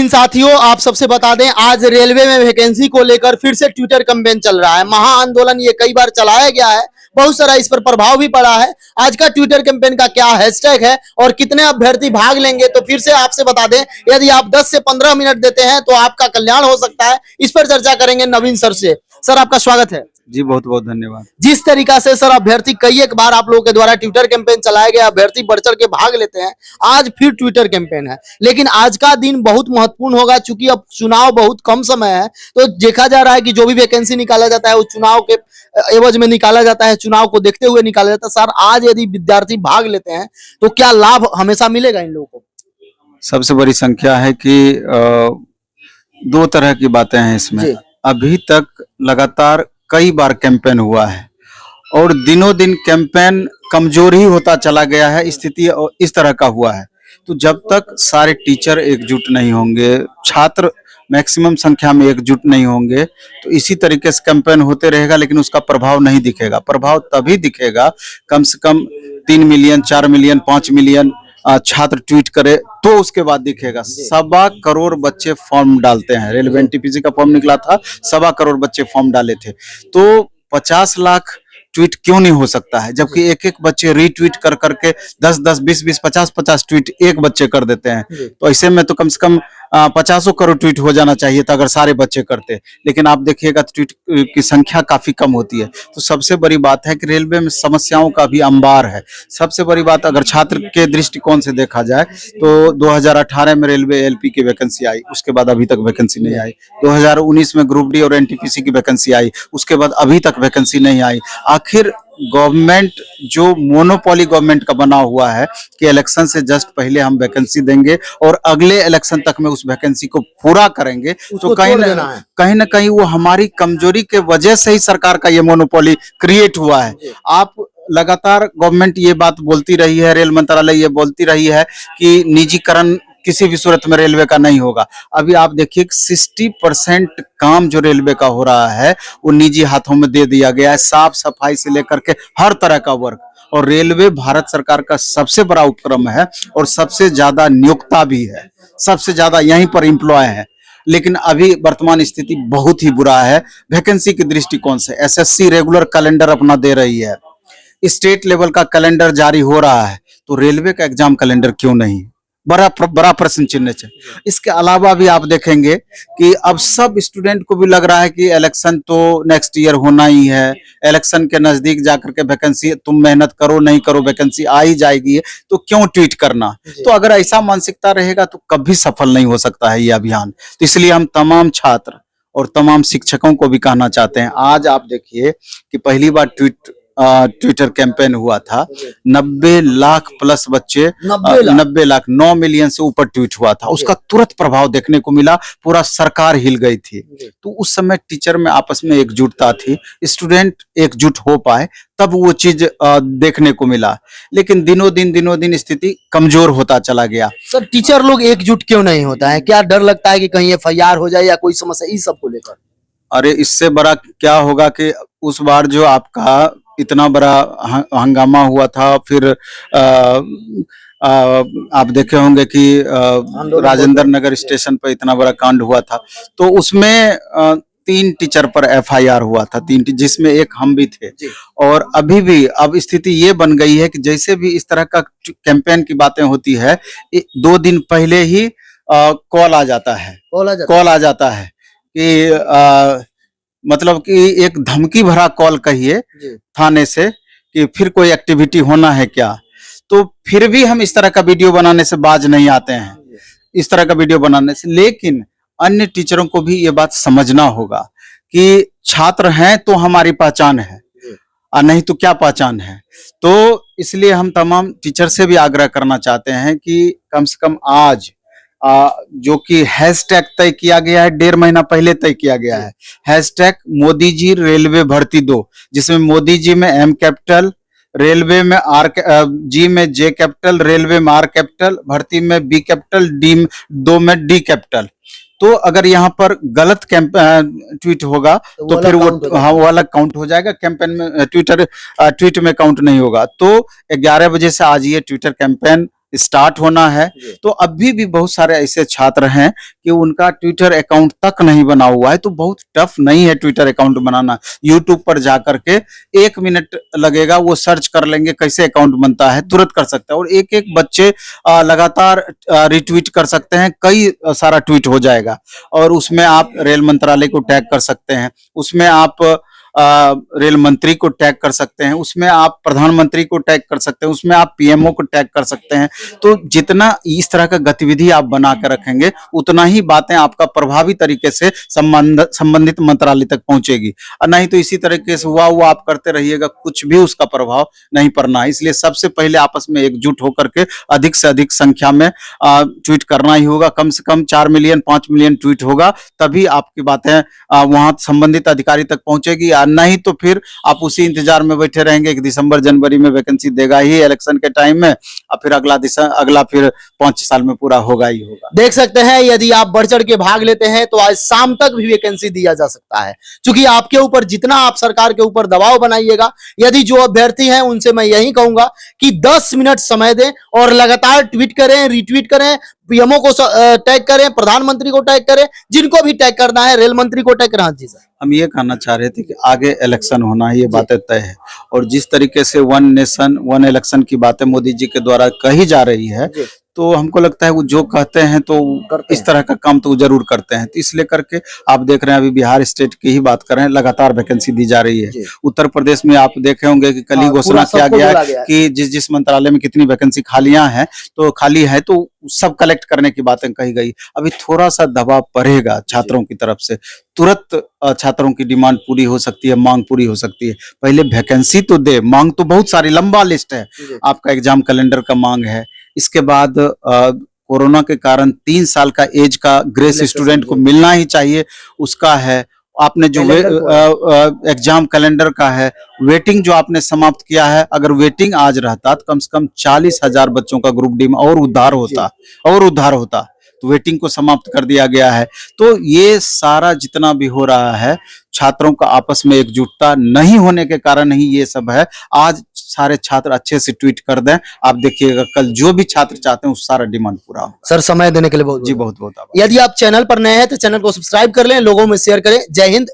इन साथियों, आप सबसे बता दें, आज रेलवे में वैकेंसी को लेकर फिर से ट्विटर कैंपेन चल रहा है। महा आंदोलन ये कई बार चलाया गया है, बहुत सारा इस पर प्रभाव भी पड़ा है। आज का ट्विटर कैंपेन का क्या हैशटैग है और कितने अभ्यर्थी भाग लेंगे, तो फिर से आपसे बता दें, यदि आप 10 से 15 मिनट देते हैं तो आपका कल्याण हो सकता है। इस पर चर्चा करेंगे नवीन सर से। सर, आपका स्वागत है। जी, बहुत बहुत धन्यवाद। जिस तरीका से सर अभ्यर्थी कई एक बार आप लोगों के द्वारा ट्विटर कैंपेन चलाया गया, अभ्यर्थी बढ़ चढ़ के भाग लेते हैं, आज फिर ट्विटर कैंपेन है। लेकिन आज का दिन बहुत महत्वपूर्ण होगा, चूंकि अब चुनाव बहुत कम समय है, तो देखा जा रहा है कि जो भी वैकेंसी निकाला जाता है वो चुनाव के एवज में निकाला जाता है, चुनाव को देखते हुए निकाला जाता है। सर, आज यदि विद्यार्थी भाग लेते हैं तो क्या लाभ हमेशा मिलेगा इन लोगों को? सबसे बड़ी संख्या है कि दो तरह की बातें हैं इसमें। अभी तक लगातार कई बार कैंपेन हुआ है और दिनों दिन कैंपेन कमजोर ही होता चला गया है। स्थिति इस तरह का हुआ है, तो जब तक सारे टीचर एकजुट नहीं होंगे, छात्र मैक्सिमम संख्या में एकजुट नहीं होंगे, तो इसी तरीके से कैंपेन होते रहेगा, लेकिन उसका प्रभाव नहीं दिखेगा। प्रभाव तभी दिखेगा कम से कम 3 मिलियन, 4 मिलियन, 5 मिलियन छात्र ट्वीट करे तो उसके बाद दिखेगा। 1.25 करोड़ बच्चे फॉर्म डालते हैं। रेलवे एनटीपीसी का फॉर्म निकला था, 1.25 करोड़ बच्चे फॉर्म डाले थे, तो 50 लाख ट्वीट क्यों नहीं हो सकता है? जबकि एक एक बच्चे रीट्वीट कर करके 10-10, 20-20, 50-50 ट्वीट एक बच्चे कर देते हैं, तो ऐसे में तो कम से कम 50 करोड़ ट्वीट हो जाना चाहिए था अगर सारे बच्चे करते। लेकिन आप देखिएगा ट्वीट की संख्या काफी कम होती है। तो सबसे बड़ी बात है कि रेलवे में समस्याओं का भी अंबार है। सबसे बड़ी बात, अगर छात्र के दृष्टिकोण से देखा जाए तो 2018 में रेलवे एलपी की वैकेंसी आई, उसके बाद अभी तक वैकेंसी नहीं आई। 2019 में ग्रुप डी और एनटीपीसी की वैकेंसी आई, उसके बाद अभी तक वैकेंसी नहीं आई। आखिर गवर्नमेंट जो मोनोपोली गवर्नमेंट का बना हुआ है कि इलेक्शन से जस्ट पहले हम वैकेंसी देंगे और अगले इलेक्शन तक में उस वैकेंसी को पूरा करेंगे, तो कहीं ना कहीं वो हमारी कमजोरी के वजह से ही सरकार का ये मोनोपोली क्रिएट हुआ है। आप लगातार गवर्नमेंट ये बात बोलती रही है, रेल मंत्रालय ये बोलती रही है कि निजीकरण किसी भी सूरत में रेलवे का नहीं होगा। अभी आप देखिए 60% काम जो रेलवे का हो रहा है वो निजी हाथों में दे दिया गया है, साफ सफाई से लेकर के हर तरह का वर्क। और रेलवे भारत सरकार का सबसे बड़ा उपक्रम है और सबसे ज्यादा नियोक्ता भी है, सबसे ज्यादा यहीं पर एम्प्लॉय है। लेकिन अभी वर्तमान स्थिति बहुत ही बुरा है वैकेंसी के दृष्टिकोण से। एसएससी रेगुलर कैलेंडर अपना दे रही है, स्टेट लेवल का कैलेंडर जारी हो रहा है, तो रेलवे का एग्जाम कैलेंडर क्यों नहीं? बड़ा प्रश्न चिन्ह है। इसके अलावा भी आप देखेंगे कि अब सब स्टूडेंट को भी लग रहा है कि इलेक्शन तो नेक्स्ट ईयर होना ही है, इलेक्शन के नजदीक जाकर के वैकेंसी, तुम मेहनत करो नहीं करो वैकेंसी आ ही जाएगी, तो क्यों ट्वीट करना? तो अगर ऐसा मानसिकता रहेगा तो कभी सफल नहीं हो सकता है ये अभियान। तो इसलिए हम तमाम छात्र और तमाम शिक्षकों को भी कहना चाहते हैं, आज आप देखिए कि पहली बार ट्विटर कैंपेन हुआ था, 90 लाख प्लस बच्चे, 90 लाख, 9 मिलियन से ऊपर ट्वीट हुआ था। उसका तुरंत प्रभाव देखने को मिला, पूरा सरकार हिल गई थी। तो उस समय टीचर में आपस में एकजुटता थी, स्टूडेंट एकजुट हो पाए, तब वो चीज देखने को मिला। लेकिन दिनों दिन स्थिति कमजोर होता चला गया। सर, टीचर लोग एकजुट क्यों नहीं होता है? क्या डर लगता है कि कहीं एफआईआर हो जाए या कोई समस्या, इस सब को लेकर? अरे, इससे बड़ा क्या होगा कि उस बार जो आपका इतना बड़ा हंगामा हुआ था, फिर आप देखे होंगे कि राजेंद्र नगर स्टेशन पर इतना बड़ा कांड हुआ था, तो उसमें 3 टीचर पर एफआईआर हुआ था, 3, जिसमें एक हम भी थे। और अभी भी अब स्थिति ये बन गई है कि जैसे भी इस तरह का कैंपेन की बातें होती है, 2 दिन पहले ही कॉल आ जाता है कि मतलब कि एक धमकी भरा कॉल कहिए थाने से कि फिर कोई एक्टिविटी होना है क्या। तो फिर भी हम इस तरह का वीडियो बनाने से बाज नहीं आते हैं, इस तरह का वीडियो बनाने से। लेकिन अन्य टीचरों को भी ये बात समझना होगा कि छात्र हैं तो हमारी पहचान है, और नहीं तो क्या पहचान है। तो इसलिए हम तमाम टीचर से भी आग्रह करना चाहते हैं कि कम से कम आज जो कि हैशटैग तय किया गया है, 1.5 महीना पहले तय किया गया है, हैशटैग मोदी जी रेलवे भर्ती 2, जिसमें मोदी जी में M कैपिटल, रेलवे में जी में J कैपिटल, रेलवे में R कैपिटल, भर्ती में B कैपिटल, D में D कैपिटल। तो अगर यहाँ पर गलत ट्वीट होगा तो फिर वो अलग काउंट हो जाएगा, कैंपेन में ट्वीट में काउंट नहीं होगा। तो 11 बजे से आज ये ट्विटर कैंपेन स्टार्ट होना है। तो अभी भी बहुत सारे ऐसे छात्र हैं कि उनका ट्विटर अकाउंट तक नहीं बना हुआ है। तो बहुत टफ नहीं है ट्विटर अकाउंट बनाना। यूट्यूब पर जाकर के 1 मिनट लगेगा, वो सर्च कर लेंगे कैसे अकाउंट बनता है, तुरंत कर सकते हैं। और एक एक बच्चे लगातार रिट्वीट कर सकते हैं, कई सारा ट्वीट हो जाएगा। और उसमें आप रेल मंत्रालय को टैग कर सकते हैं, उसमें आप रेल मंत्री को टैग कर सकते हैं, उसमें आप प्रधानमंत्री को टैग कर सकते हैं, उसमें आप पीएमओ को टैग कर सकते हैं। तो जितना इस तरह का गतिविधि आप बना के रखेंगे, उतना ही बातें आपका प्रभावी तरीके से संबंधित मंत्रालय तक पहुंचेगी। और नहीं तो इसी तरीके से हुआ आप करते रहिएगा, कुछ भी उसका प्रभाव नहीं पड़ना है। इसलिए सबसे पहले आपस में एकजुट होकर के अधिक से अधिक संख्या में ट्वीट करना ही होगा। कम से कम 4 मिलियन 5 मिलियन ट्वीट होगा, तभी आपकी बातें वहां संबंधित अधिकारी तक पहुंचेगी। नहीं तो फिर आप उसी इंतजार में बैठे रहेंगे कि दिसंबर जनवरी में वैकेंसी देगा ही इलेक्शन के टाइम में, और फिर अगला फिर 5 साल में पूरा होगा ही होगा। देख सकते हैं, यदि आप बढ़ चढ़ के भाग लेते हैं तो आज शाम तक भी वैकेंसी दिया जा सकता है। क्योंकि आपके ऊपर जितना आप सरकार के ऊपर दबाव बनाइएगा, यदि जो अभ्यर्थी हैं उनसे मैं यही कहूंगा कि 10 मिनट समय दें और लगातार ट्वीट करें, रिट्वीट करें, पीएमओ को टैग करें, प्रधानमंत्री को टैग करें, जिनको भी टैग करना है, रेल मंत्री को टैग करना। जी सर, हम ये कहना चाह रहे थे कि आगे इलेक्शन होना है, ये बातें तय है। और जिस तरीके से 1 नेशन 1 इलेक्शन की बातें मोदी जी के द्वारा कही जा रही है, तो हमको लगता है वो जो कहते हैं तो इस तरह का काम तो वो जरूर करते हैं। तो इसलिए करके आप देख रहे हैं, अभी बिहार स्टेट की ही बात करें, लगातार वैकेंसी दी जा रही है। उत्तर प्रदेश में आप देखे होंगे कि कल ही घोषणा किया गया है कि जिस मंत्रालय में कितनी वैकेंसी खालियां हैं, तो खाली है तो सब कलेक्ट करने की बातें कही गई। अभी थोड़ा सा दबाव पड़ेगा छात्रों की तरफ से, तुरंत छात्रों की डिमांड पूरी हो सकती है, मांग पूरी हो सकती है। पहले वैकेंसी तो दे, मांग तो बहुत सारी, लंबा लिस्ट है। आपका एग्जाम कैलेंडर का मांग है, इसके बाद कोरोना के कारण 3 साल का एज का ग्रेस स्टूडेंट को मिलना ही चाहिए, उसका है। आपने जो एग्जाम कैलेंडर का है, वेटिंग जो आपने समाप्त किया है, अगर वेटिंग आज रहता तो कम से कम 40,000 बच्चों का ग्रुप डी में और उद्धार होता। तो वेटिंग को समाप्त कर दिया गया है। तो ये सारा जितना भी हो रहा है, छात्रों का आपस में एकजुटता नहीं होने के कारण ही ये सब है। आज सारे छात्र अच्छे से ट्वीट कर दें, आप देखिएगा कल जो भी छात्र चाहते हैं उस सारा डिमांड पूरा होगा। सर समय देने के लिए बहुत बहुत बहुत यदि आप चैनल पर नए हैं तो चैनल को सब्सक्राइब कर लें, लोगों में शेयर करें। जय हिंद।